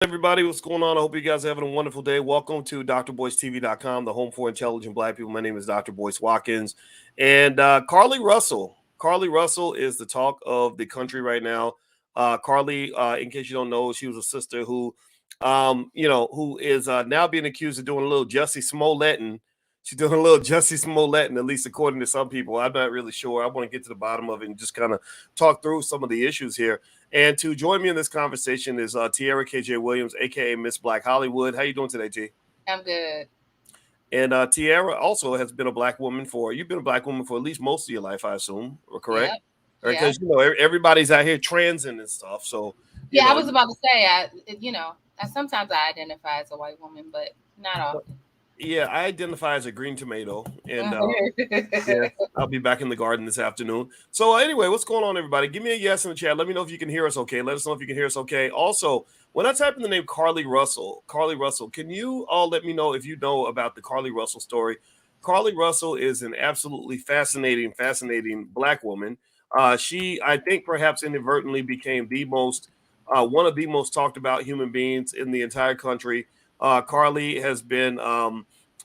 Everybody, what's going on? I hope you guys are having a wonderful day. Welcome to drboystv.com, the home for intelligent black people. My name is Dr. Boyce Watkins. And Carlee Russell. Carlee Russell is the talk of the country right now. Carlee, in case you don't know, she was a sister who is now being accused of doing a little Jussie Smolletting. She's doing a little Jussie Smolletting, at least according to some people. I'm not really sure. I want to get to the bottom of it and just kind of talk through some of the issues here. And to join me in this conversation is Tiara KJ Williams, aka Miss Black Hollywood. How you doing today, T? I'm good. And Tiara also has been a black woman for you've been a black woman for at least most of your life, I assume, or correct? Yep. Yeah. Because everybody's out here transing and stuff. So you Yeah, I know, was about to say, sometimes I identify as a white woman, but not often. yeah, I identify as a green tomato, and yeah, I'll be back in the garden this afternoon. So anyway, what's going on, everybody? Give me a yes in the chat. Let me know if you can hear us okay. Let us know if you can hear us okay. Also, when I type in the name Carlee Russell, can you all let me know if you know about the Carlee Russell story? Carlee Russell is an absolutely fascinating black woman. She, I think, perhaps inadvertently became the most one of the most talked about human beings in the entire country. Carlee has been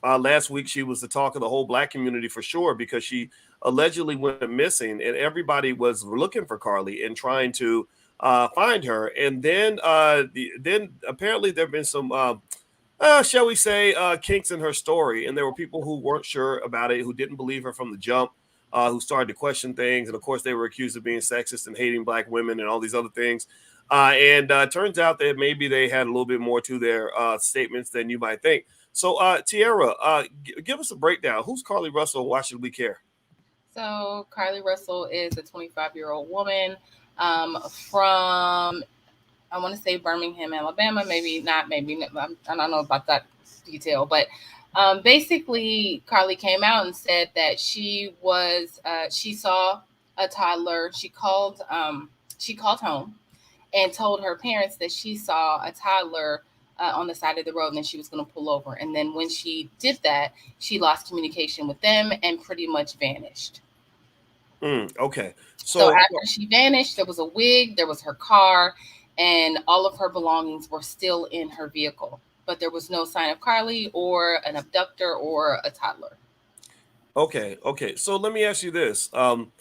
last week, she was the talk of the whole black community for sure because she allegedly went missing, and everybody was looking for Carlee and trying to find her. And then apparently there have been some, shall we say, kinks in her story, and there were people who weren't sure about it, who didn't believe her from the jump. Who started to question things, and of course, they were accused of being sexist and hating black women and all these other things. And turns out that maybe they had a little bit more to their statements than you might think. So, Tiara, give us a breakdown. Who's Carlee Russell? Why should we care? So Carlee Russell is a 25-year-old woman from, I want to say Birmingham, Alabama. Maybe not. I don't know about that detail, but basically, Carlee came out and said that she saw a toddler. She called home and told her parents that she saw a toddler on the side of the road and then she was going to pull over. And then when she did that, she lost communication with them and pretty much vanished. Okay. So So, after she vanished, there was a wig, there was her car, and all of her belongings were still in her vehicle. But there was no sign of Carlee or an abductor or a toddler. okay. So let me ask you this. And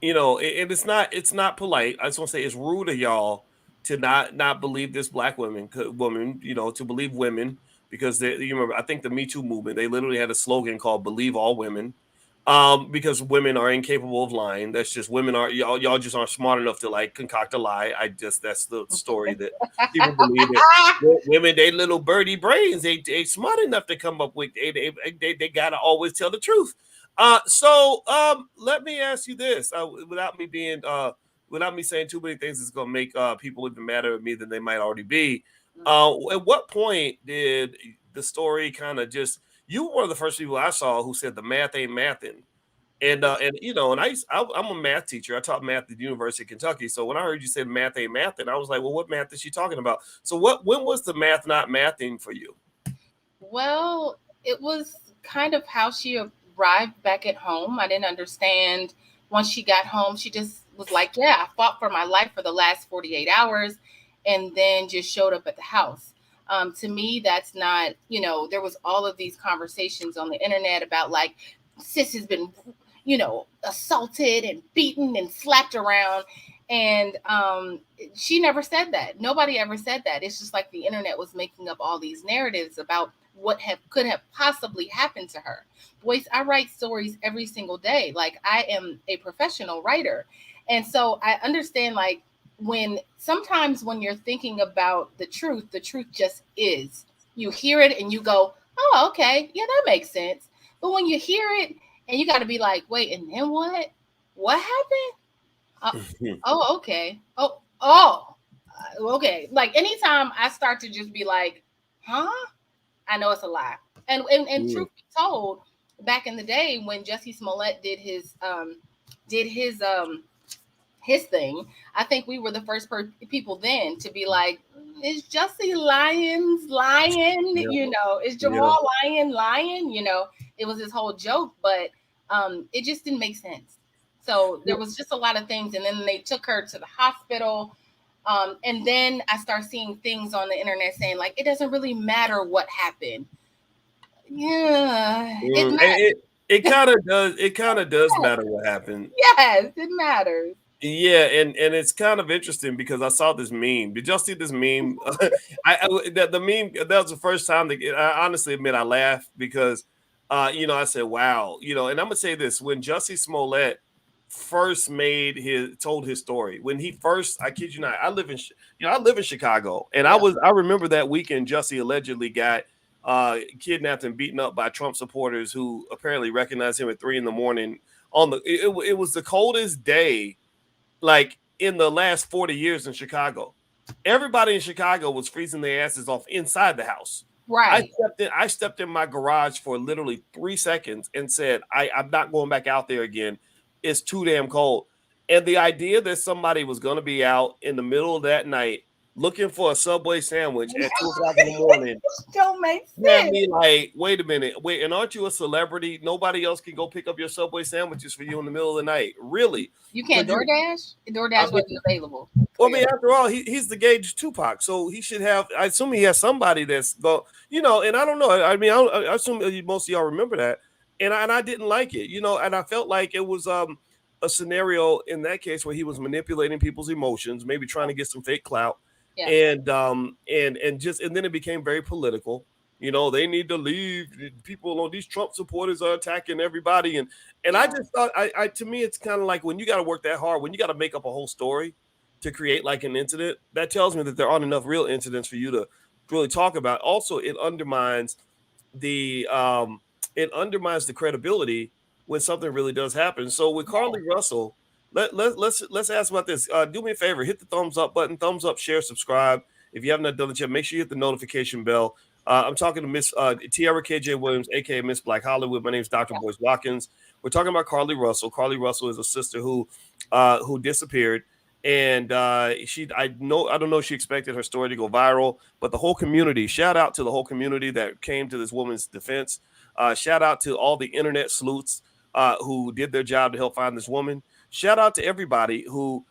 it's not polite. I just want to say it's rude of y'all to not believe this black woman, to believe women because you remember I think the Me Too movement, they literally had a slogan called "Believe all women." Because women are incapable of lying. That's just women are y'all just aren't smart enough to like concoct a lie. That's the story that people believe it. Women, they little birdie brains, they smart enough to come up with they gotta always tell the truth. Let me ask you this, without me saying too many things that's gonna make people even madder at me than they might already be. At what point did the story kind of just you were one of the first people I saw who said the math ain't mathing. I'm a math teacher. I taught math at the University of Kentucky. So when I heard you say math ain't mathing, I was like, well, what math is she talking about? So when was the math not mathing for you? Well, it was kind of how she arrived back at home. I didn't understand. Once she got home, she just was like, yeah, I fought for my life for the last 48 hours and then just showed up at the house. To me, that's not, there was all of these conversations on the internet about like, sis has been, assaulted and beaten and slapped around. And she never said that. Nobody ever said that. It's just like the internet was making up all these narratives about what could have possibly happened to her. Boyce, I write stories every single day. Like I am a professional writer. And so I understand like sometimes when you're thinking about the truth just is. You hear it and you go, oh, okay, yeah, that makes sense. But when you hear it and you got to be like, wait, and then what? What happened? Oh, okay. Okay. Like anytime I start to just be like, huh? I know it's a lie. And Mm, truth be told, back in the day when Jussie Smollett did his thing, I think we were the first people then to be like, is Jussie lying? yeah, Is yeah. Jamal lying? It was this whole joke, but it just didn't make sense. So there was just a lot of things, and then they took her to the hospital. And then I start seeing things on the internet saying like it doesn't really matter what happened. Yeah, it matters. It kind of does. It kind of does matter what happened. Yes, it matters. Yeah, and it's kind of interesting because I saw this meme. Did y'all see this meme? The meme, that was the first time that I honestly admit I laughed because I said, wow, and I'm gonna say this: when Jussie Smollett first told his story, when he first, I kid you not, I live in Chicago, and Yeah. I remember that weekend Jussie allegedly got kidnapped and beaten up by Trump supporters who apparently recognized him at 3 a.m. on it was the coldest day like in the last 40 years in Chicago. Everybody in Chicago was freezing their asses off inside the house. Right. I stepped in my garage for literally 3 seconds and said, I'm not going back out there again. It's too damn cold. And the idea that somebody was going to be out in the middle of that night looking for a Subway sandwich at 2 o'clock in the morning Don't make had sense. me like, wait a minute, wait, and aren't you a celebrity? Nobody else can go pick up your Subway sandwiches for you in the middle of the night. Really? You can't DoorDash? DoorDash wasn't available. Well, I mean, after all, he's the Gage Tupac, so he should have. I assume he has somebody that's go, and I don't know. I mean, I assume most of y'all remember that, and I didn't like it, and I felt like it was a scenario in that case where he was manipulating people's emotions, maybe trying to get some fake clout, Yeah. and then it became very political. They need to leave. People, these Trump supporters are attacking everybody, and I just thought, I to me, it's kind of like when you got to work that hard, when you got to make up a whole story to create like an incident, that tells me that there aren't enough real incidents for you to really talk about. Also, the um it undermines the credibility when something really does happen. So with Carlee Russell, let's ask about this. Do me a favor, hit the thumbs up button, thumbs up, share, subscribe. If you have not done it yet, make sure you hit the notification bell. I'm talking to Miss Tiara KJ Williams, aka Miss Black Hollywood. My name is Dr. Boyce Watkins. We're talking about Carlee Russell. Carlee Russell is a sister who disappeared, and I don't know if she expected her story to go viral, but the whole community, shout out to the whole community that came to this woman's defense. Shout out to all the internet sleuths who did their job to help find this woman. Shout out to everybody who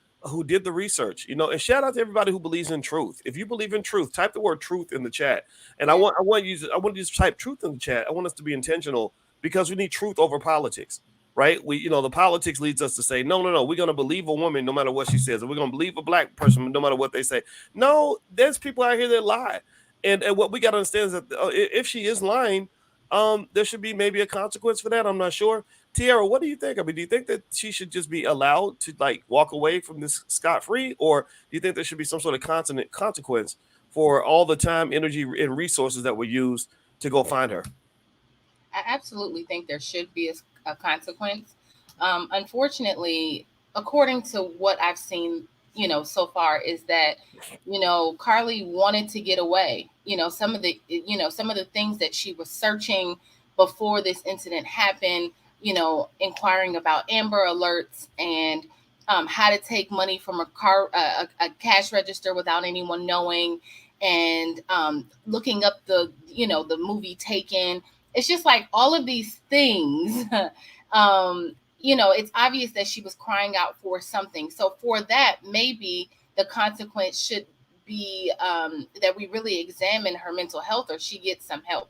did the research, and shout out to everybody who believes in truth. If you believe in truth, type the word truth in the chat. And I want you to type truth in the chat. I want us to be intentional because we need truth over politics. Right? The politics leads us to say, no, we're going to believe a woman no matter what she says, and we're going to believe a black person no matter what they say. No, there's people out here that lie. And what we got to understand is that if she is lying, there should be maybe a consequence for that. I'm not sure. Tiara, what do you think? I mean, do you think that she should just be allowed to like walk away from this scot-free, or do you think there should be some sort of constant consequence for all the time, energy, and resources that were used to go find her? I absolutely think there should be a consequence. Unfortunately, according to what I've seen, so far, is that, Carlee wanted to get away. Some of the things that she was searching before this incident happened, inquiring about Amber Alerts and how to take money from a cash register without anyone knowing, and looking up the movie Taken. It's just like all of these things. It's obvious that she was crying out for something. So for that, maybe the consequence should be that we really examine her mental health, or she gets some help.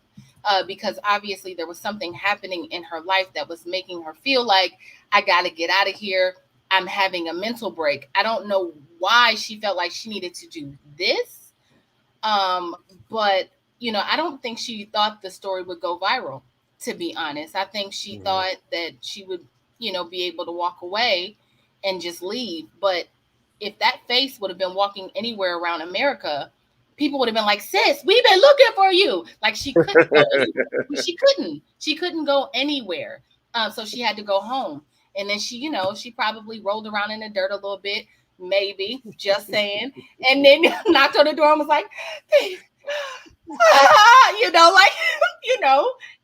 Because obviously there was something happening in her life that was making her feel like, I got to get out of here. I'm having a mental break. I don't know why she felt like she needed to do this. But I don't think she thought the story would go viral, to be honest. I think she thought that she would, be able to walk away and just leave. But if that face would have been walking anywhere around America, people would have been like, sis, we've been looking for you. Like she couldn't go anywhere. She couldn't go anywhere. So she had to go home. And then she probably rolled around in the dirt a little bit, maybe, just saying. And then knocked on the door and was like, like,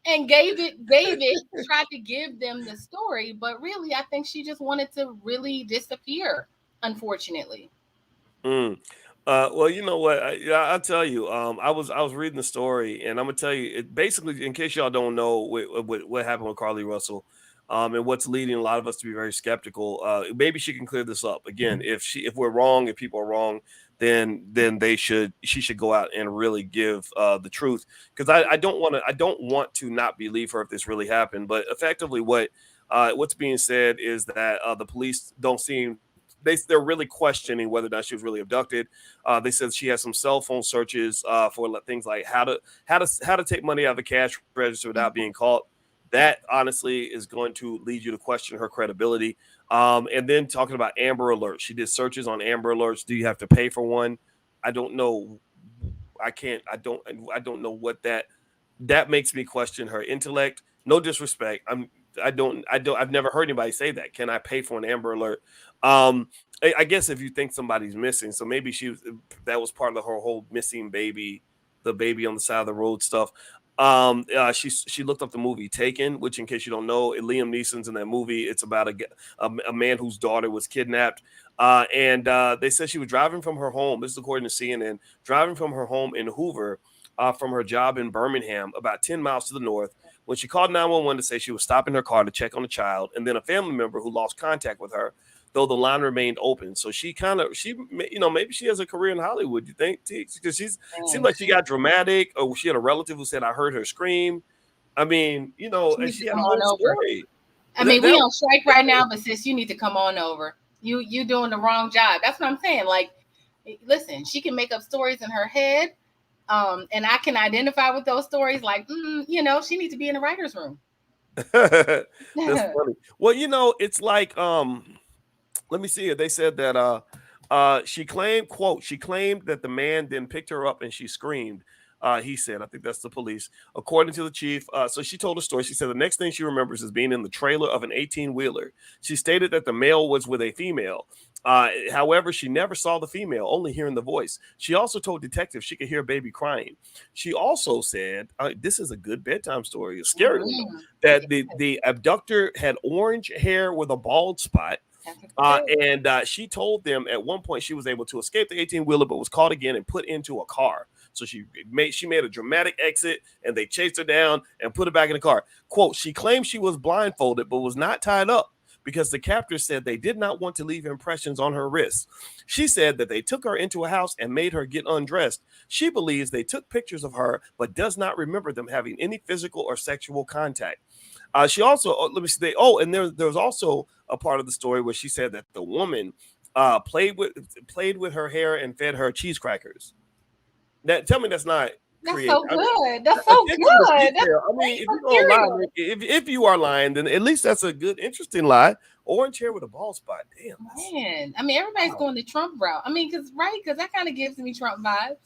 and gave it, tried to give them the story. But really, I think she just wanted to really disappear, unfortunately. Well, you know what? I'll tell you. I was reading the story, and I'm gonna tell you. It basically, in case y'all don't know what happened with Carlee Russell, and what's leading a lot of us to be very skeptical. Maybe she can clear this up again. If we're wrong, if people are wrong, then she should go out and really give the truth, because I don't want to not believe her if this really happened. But effectively, what's being said is that the police don't seem they're really questioning whether or not she was really abducted. They said she has some cell phone searches for things like how to take money out of the cash register without being caught. That honestly is going to lead you to question her credibility. And then talking about Amber Alerts, she did searches on Amber Alerts. Do you have to pay for one? I don't know. I can't. I don't know what that makes me question her intellect. No disrespect. I've never heard anybody say that. Can I pay for an Amber Alert? I guess if you think somebody's missing, so maybe that was part of her whole missing baby, the baby on the side of the road stuff. She looked up the movie Taken, which, in case you don't know, Liam Neeson's in that movie. It's about a man whose daughter was kidnapped. And they said she was driving from her home. This is according to CNN. Driving from her home in Hoover, from her job in Birmingham, about 10 miles to the north, when she called 911 to say she was stopping her car to check on the child, and then a family member who lost contact with her, though the line remained open. So maybe she has a career in Hollywood. You think? Because seemed like she got dramatic, or she had a relative who said, "I heard her scream." I mean, and she had a whole story. I mean, we on strike right now, but sis, you need to come on over. You doing the wrong job. That's what I'm saying. Like, listen, she can make up stories in her head, and I can identify with those stories. Like, she needs to be in the writer's room. That's funny. Well, it's like let me see it. They said that she claimed, quote, she claimed that the man then picked her up and she screamed. He said, I think that's the police. According to the chief, so she told a story. She said the next thing she remembers is being in the trailer of an 18-wheeler. She stated that the male was with a female. However, she never saw the female, only hearing the voice. She also told detectives she could hear baby crying. She also said, this is a good bedtime story, a scary one, that the abductor had orange hair with a bald spot. And she told them at one point she was able to escape the 18-wheeler, but was caught again and put into a car. So she made a dramatic exit, and they chased her down and put her back in the car. Quote, she claimed she was blindfolded, but was not tied up because the captors said they did not want to leave impressions on her wrists. She said that they took her into a house and made her get undressed. She believes they took pictures of her, but does not remember them having any physical or sexual contact. She also, let me say, and there was also a part of the story where she said that the woman played with her hair and fed her cheese crackers. Tell me that's not creative. That's so good. That's so good. I mean, if you are lying, then at least that's a good, interesting lie. Orange hair with a bald spot. Damn. Man, I mean, everybody's going the Trump route. I mean, because that kind of gives me Trump vibes.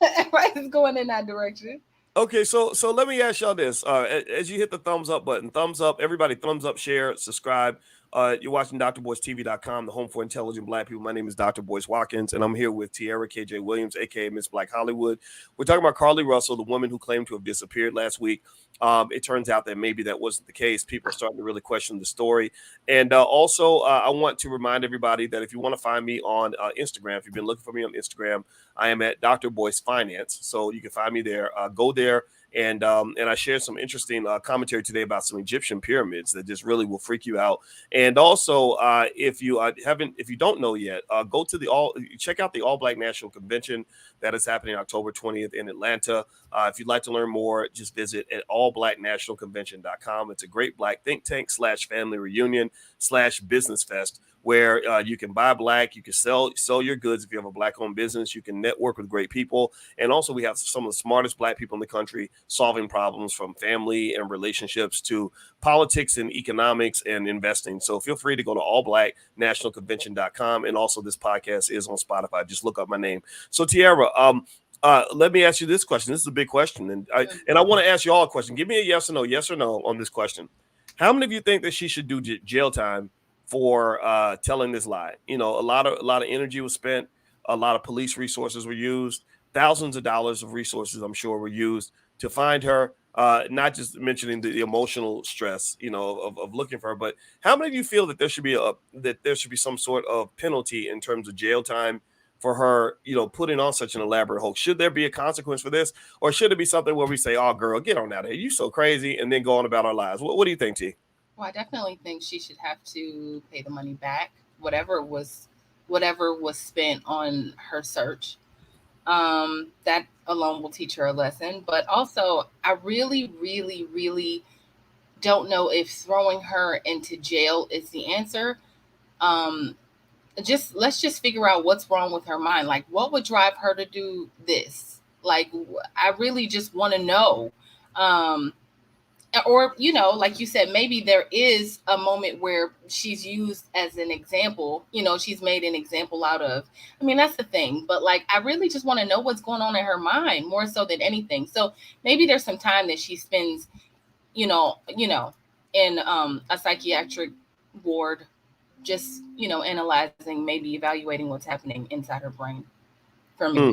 Everybody's going in that direction. Okay, so let me ask y'all this. As you hit the thumbs up button, thumbs up, everybody, thumbs up, share, subscribe. You're watching drboystv.com, the home for intelligent Black people. My name is Dr. Boyce Watkins, and I'm here with Tierra KJ Williams, aka Miss Black Hollywood. We're talking about Carlee Russell, the woman who claimed to have disappeared last week. It turns out that maybe that wasn't the case. People are starting to really question the story. And also, I want to remind everybody that if you want to find me on Instagram, if you've been looking for me on Instagram, I am at Dr. Boyce Finance. So you can find me there. Go there. And I shared some interesting commentary today about some Egyptian pyramids that just really will freak you out. And also, if you don't know yet, go to check out the All Black National Convention that is happening October 20th in Atlanta. If you'd like to learn more, just visit at allblacknationalconvention.com. It's a great Black think tank / family reunion / business fest, where you can buy Black, you can sell your goods. If you have a Black-owned business, you can network with great people. And also, we have some of the smartest Black people in the country solving problems from family and relationships to politics and economics and investing. So feel free to go to allblacknationalconvention.com. And also, this podcast is on Spotify. Just look up my name. So, Tierra, let me ask you this question. This is a big question. And I want to ask you all a question. Give me a yes or no on this question. How many of you think that she should do jail time for telling this lie? A lot of energy was spent. A lot of police resources were used. Thousands of dollars of resources, I'm sure, were used to find her. Not just mentioning the emotional stress, of looking for her, but how many of you feel that there should be some sort of penalty in terms of jail time for her, putting on such an elaborate hoax? Should there be a consequence for this, or should it be something where we say, "Oh, girl, get on out of here, you so crazy," and then go on about our lives? What do you think, T? Well, I definitely think she should have to pay the money back, whatever was whatever was spent on her search. That alone will teach her a lesson. But also, I really, really, really don't know if throwing her into jail is the answer. Um, just let's just figure out what's wrong with her mind. Like, what would drive her to do this? Like, I really just want to know. Um, or like you said, maybe there is a moment where she's used as an example, she's made an example out of. I mean, that's the thing, but like, I really just want to know what's going on in her mind more so than anything. So maybe there's some time that she spends, in a psychiatric ward, just analyzing, maybe evaluating what's happening inside her brain, for me. Hmm.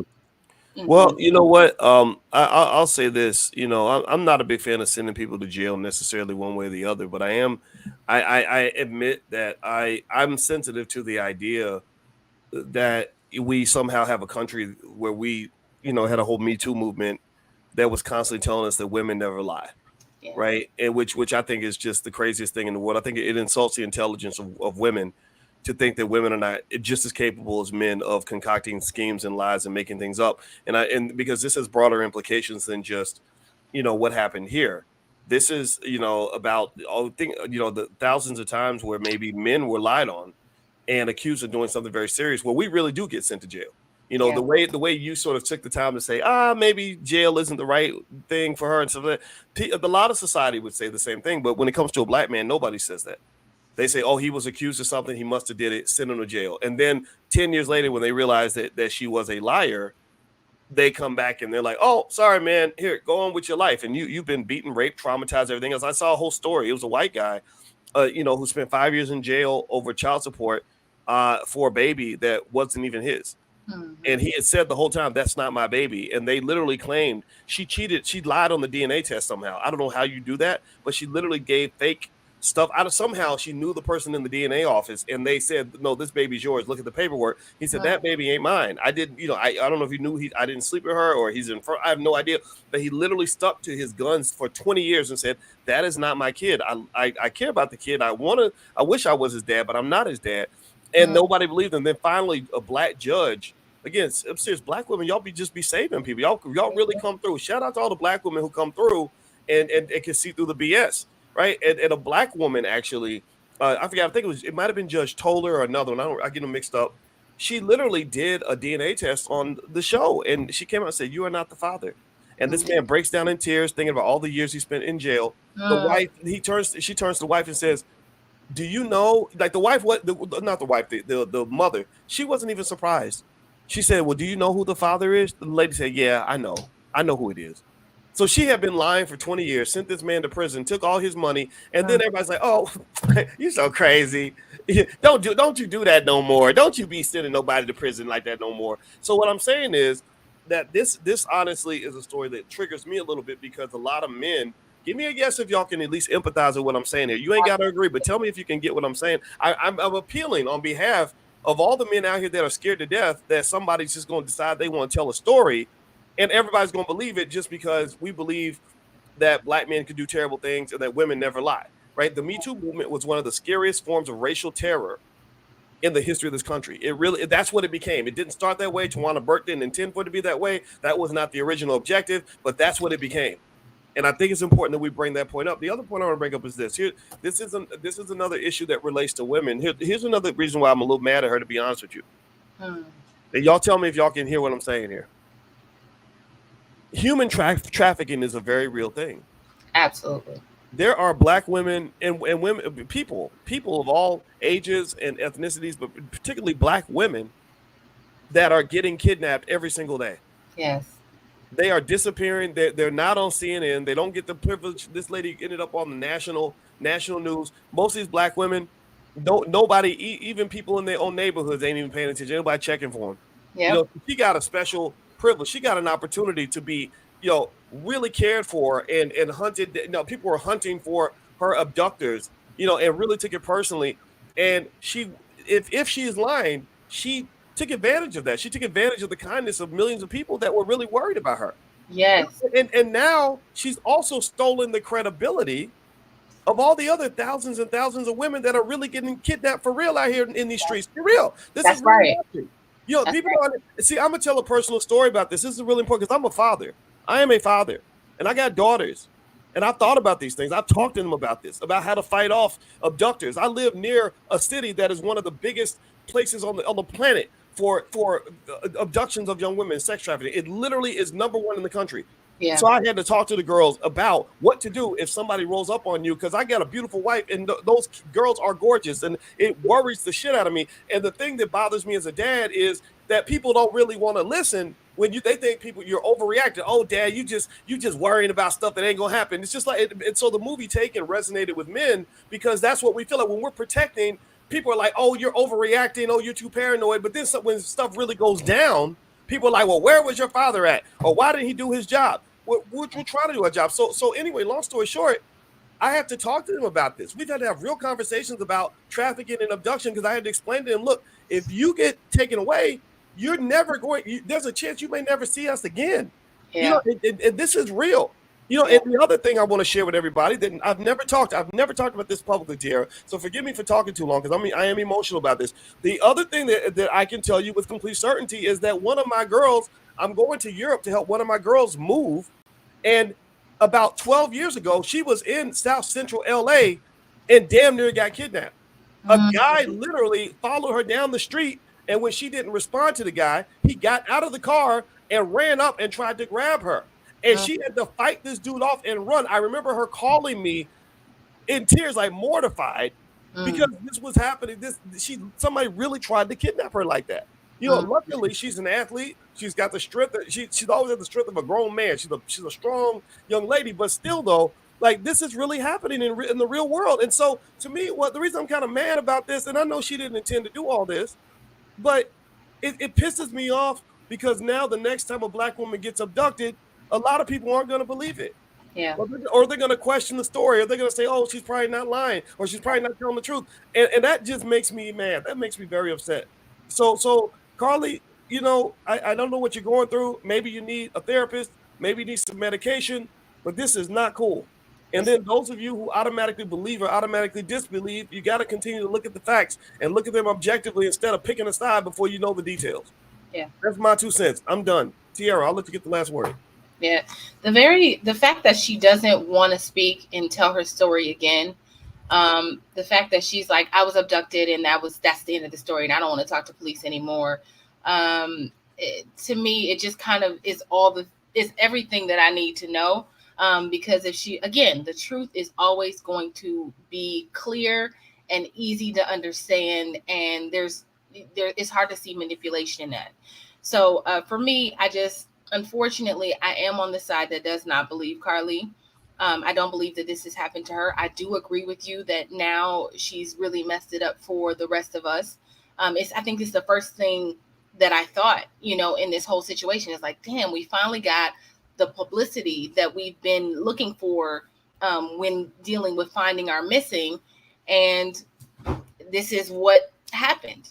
Hmm. Well, you know what? I'll say this. I'm not a big fan of sending people to jail necessarily one way or the other, but I am. I admit that I'm sensitive to the idea that we somehow have a country where we, had a whole Me Too movement that was constantly telling us that women never lie, Yeah. right? And which I think is just the craziest thing in the world. I think it insults the intelligence of women to think that women are not just as capable as men of concocting schemes and lies and making things up. And because this has broader implications than just, what happened here. This is, about all thing, the thousands of times where maybe men were lied on and accused of doing something very serious, where we really do get sent to jail. Yeah. The way you sort of took the time to say, maybe jail isn't the right thing for her and stuff like that. A lot of society would say the same thing, but when it comes to a black man, nobody says that. They say, oh, he was accused of something, he must have did it, send him to jail. And then 10 years later, when they realize that she was a liar, they come back and they're like, oh, sorry, man, here, go on with your life. And you've been beaten, raped, traumatized, everything else. I saw a whole story. It was a white guy, who spent 5 years in jail over child support for a baby that wasn't even his. And he had said the whole time, that's not my baby. And they literally claimed she cheated. She lied on the DNA test somehow. I don't know how you do that, but she literally gave fake stuff out of, somehow she knew the person in the DNA office and they said, no, this baby's yours. Look at the paperwork. He said, that baby ain't mine. I didn't, I don't know if he knew I didn't sleep with her or he's in front. I have no idea. But he literally stuck to his guns for 20 years and said, that is not my kid. I care about the kid. I wish I was his dad, but I'm not his dad. And nobody believed him. Then finally a black judge, again, I'm serious, black women, y'all be saving people. Y'all really come through. Shout out to all the black women who come through and can see through the BS, right? And a black woman actually, I forgot. I think it might have been Judge Toller or another one. I get them mixed up. She literally did a DNA test on the show, and she came out and said, "You are not the father." And this man breaks down in tears, thinking about all the years he spent in jail. The wife, she turns to the wife and says, do you know, like the wife, not the wife, the mother, she wasn't even surprised. She said, well, do you know who the father is? The lady said, yeah, I know who it is. So she had been lying for 20 years, sent this man to prison, took all his money, and then everybody's like, oh, you're so crazy. Don't you do that no more. Don't you be sending nobody to prison like that no more. So what I'm saying is that this honestly is a story that triggers me a little bit, because a lot of men, give me a yes if y'all can at least empathize with what I'm saying here. You ain't got to agree, but tell me if you can get what I'm saying. I'm appealing on behalf of all the men out here that are scared to death that somebody's just going to decide they want to tell a story and everybody's going to believe it just because we believe that black men could do terrible things and that women never lie, right? The Me Too movement was one of the scariest forms of racial terror in the history of this country. That's what it became. It didn't start that way. Tawana Burke didn't intend for it to be that way. That was not the original objective, but that's what it became. And I think it's important that we bring that point up. The other point I want to bring up is this. This is another issue that relates to women. Here's another reason why I'm a little mad at her, to be honest with you. And y'all tell me if y'all can hear what I'm saying here. Human trafficking is a very real thing. Absolutely. There are black women and women, people of all ages and ethnicities, but particularly black women that are getting kidnapped every single day. Yes. They are disappearing. They're not on CNN. They don't get the privilege. This lady ended up on the national news. Most of these black women, nobody, even people in their own neighborhoods, ain't even paying attention. Nobody checking for them. Yep. She got a special privilege. She got an opportunity to be, really cared for and hunted. People were hunting for her abductors, and really took it personally. And if she is lying, she took advantage of that. She took advantage of the kindness of millions of people that were really worried about her. Yes. And now she's also stolen the credibility of all the other thousands and thousands of women that are really getting kidnapped for real out here in these streets. For real. This is That's really right. happening. You know, That's people right. don't see. I'm gonna tell a personal story about this. This is really important because I'm a father. I am a father, and I got daughters. And I've thought about these things. I've talked to them about this, about how to fight off abductors. I live near a city that is one of the biggest places on the planet for abductions of young women, sex trafficking. It literally is number one in the country. Yeah. So I had to talk to the girls about what to do if somebody rolls up on you, because I got a beautiful wife and those girls are gorgeous, and it worries the shit out of me. And the thing that bothers me as a dad is that people don't really want to listen when they think you're overreacting. Oh, dad, you just worrying about stuff that ain't gonna happen. It's just like and so the movie Taken resonated with men because that's what we feel like when we're protecting. People are like, oh, you're overreacting. Oh, you're too paranoid. But then when stuff really goes down, people are like, well, where was your father at? Or why didn't he do his job? We're trying to do our job. So anyway, long story short, I have to talk to them about this. We've had to have real conversations about trafficking and abduction because I had to explain to them, look, if you get taken away, you're never there's a chance you may never see us again. You Yeah. know, and this is real. You know, Yeah. and the other thing I want to share with everybody that I've never talked about this publicly, Tierra. So forgive me for talking too long because I am emotional about this. The other thing that I can tell you with complete certainty is that one of my girls, I'm going to Europe to help one of my girls move. And about 12 years ago, she was in South Central LA and damn near got kidnapped. A guy Mm. literally followed her down the street. And when she didn't respond to the guy, he got out of the car and ran up and tried to grab her. And Mm. she had to fight this dude off and run. I remember her calling me in tears, like mortified, because Mm. this was happening. Somebody really tried to kidnap her like that. You know, Mm. luckily she's an athlete. She's got the strength. She's always had the strength of a grown man. She's a strong young lady, but still though, like this is really happening in the real world. And so to me, the reason I'm kind of mad about this, and I know she didn't intend to do all this, but it pisses me off because now the next time a black woman gets abducted, a lot of people aren't going to believe it. Yeah. Or they're going to question the story, or they're going to say, oh, she's probably not lying, or she's probably not telling the truth. And that just makes me mad. That makes me very upset. So Carlee, you know, I don't know what you're going through. Maybe you need a therapist, maybe you need some medication, but this is not cool. And It's, then those of you who automatically believe or automatically disbelieve, you got to continue to look at the facts and look at them objectively instead of picking a side before you know the details. yeah. That's my 2 cents. I'm done. Tierra, I'll let you get the last word. Yeah. The fact that she doesn't want to speak and tell her story again. The fact that she's like, I was abducted and that's the end of the story and I don't want to talk to police anymore. To me, it just kind of is everything that I need to know. Because if the truth is always going to be clear and easy to understand, and it's hard to see manipulation in that. So for me, unfortunately, I am on the side that does not believe Carlee. I don't believe that this has happened to her. I do agree with you that now she's really messed it up for the rest of us. I think it's the first thing that I thought, in this whole situation. Is like, damn, we finally got the publicity that we've been looking for when dealing with finding our missing, and this is what happened.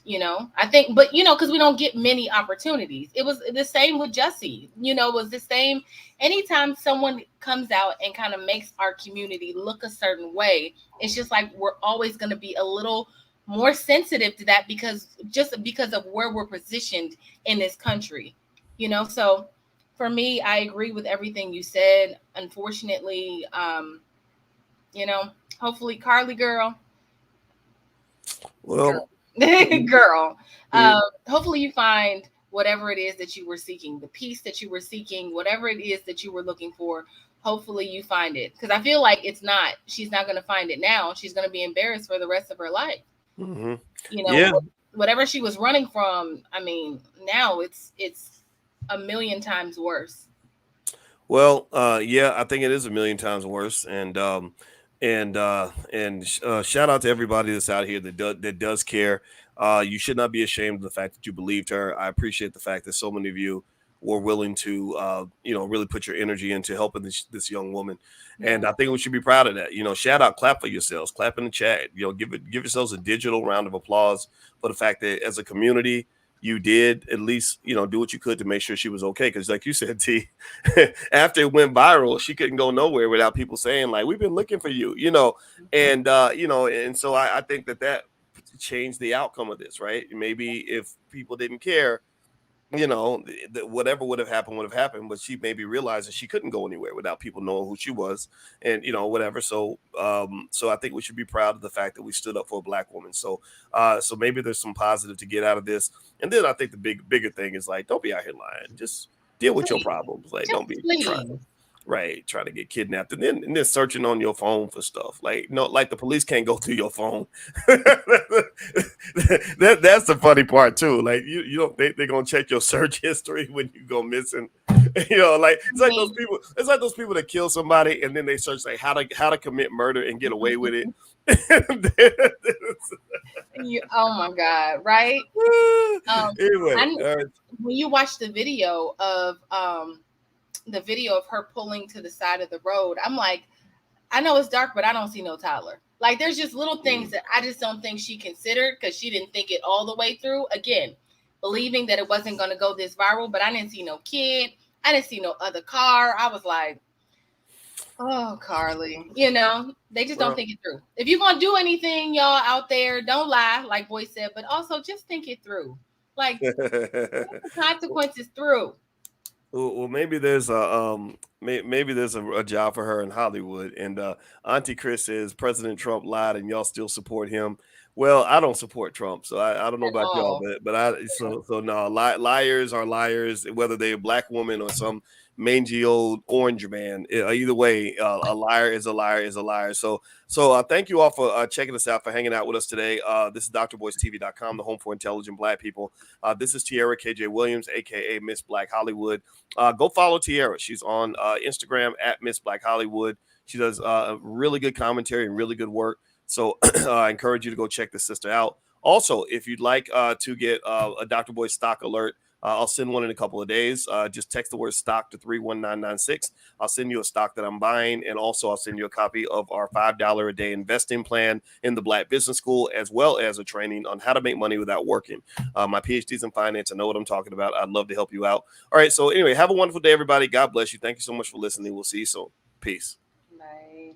I think, but because we don't get many opportunities. It was the same with Jesse. It was the same. Anytime someone comes out and kind of makes our community look a certain way, it's just like we're always going to be a little more sensitive to that because of where we're positioned in this country. So for me, I agree with everything you said. Unfortunately, you know hopefully, Carlee girl, Well, girl. mm, Hopefully you find whatever it is that you were seeking, the peace that you were seeking, whatever it is that you were looking for. Hopefully you find it, because I feel like she's not going to find it now. She's going to be embarrassed for the rest of her life. mm-hmm. You know, Yeah. whatever she was running from. I mean, now it's a million times worse. Well, yeah, I think it is a million times worse. And shout out to everybody that's out here that does care. You should not be ashamed of the fact that you believed her. I appreciate the fact that so many of you were willing to, really put your energy into helping this young woman. And Yeah. I think we should be proud of that. Shout out, clap for yourselves, clap in the chat. Give yourselves a digital round of applause for the fact that as a community, you did at least, do what you could to make sure she was okay. Because like you said, T, after it went viral, she couldn't go nowhere without people saying like, we've been looking for you, and and so I think that changed the outcome of this, right? Maybe if people didn't care, whatever would have happened, but she maybe realized that she couldn't go anywhere without people knowing who she was, and whatever. So I think we should be proud of the fact that we stood up for a Black woman. So maybe there's some positive to get out of this. And then I think the bigger thing is like, don't be out here lying. Just deal with your problems. Like, don't be trying to get kidnapped and then searching on your phone for stuff. Like, like the police can't go through your phone. That's the funny part too. Like you don't think they're gonna check your search history when you go missing. Like it's like those people. It's like those people that kill somebody and then they search like how to commit murder and get away with it. Oh my God! Right? Anyway, when you watch the video of her pulling to the side of the road, I'm like, I know it's dark, but I don't see no Tyler. Like, there's just little things that I just don't think she considered because she didn't think it all the way through. Again, believing that it wasn't going to go this viral, but I didn't see no kid. I didn't see no other car. I was like, oh, Carlee, they just don't think it through. If you're going to do anything, y'all out there, don't lie, like Boy said, but also just think it through. Like, the consequences through. Well, maybe there's a job for her in Hollywood. And Auntie Chris says President Trump lied, and y'all still support him. Well, I don't support Trump, so I don't know about y'all, but no, liars are liars, whether they're a Black woman or some mangy old orange man. Either way, a liar is a liar is a liar. So thank you all for checking us out, for hanging out with us today. This is drboystv.com, the home for intelligent Black people. This is Tiara KJ Williams, aka Miss Black Hollywood. Go follow Tiara. She's on Instagram at Miss Black Hollywood. She does really good commentary and really good work. So I encourage you to go check the sister out. Also, if you'd like to get a Dr. Boy stock alert, I'll send one in a couple of days. Just text the word stock to 31996. I'll send you a stock that I'm buying. And also I'll send you a copy of our $5 a day investing plan in the Black Business School, as well as a training on how to make money without working. My PhD's in finance. I know what I'm talking about. I'd love to help you out. All right. So anyway, have a wonderful day, everybody. God bless you. Thank you so much for listening. We'll see you soon. Peace. Bye.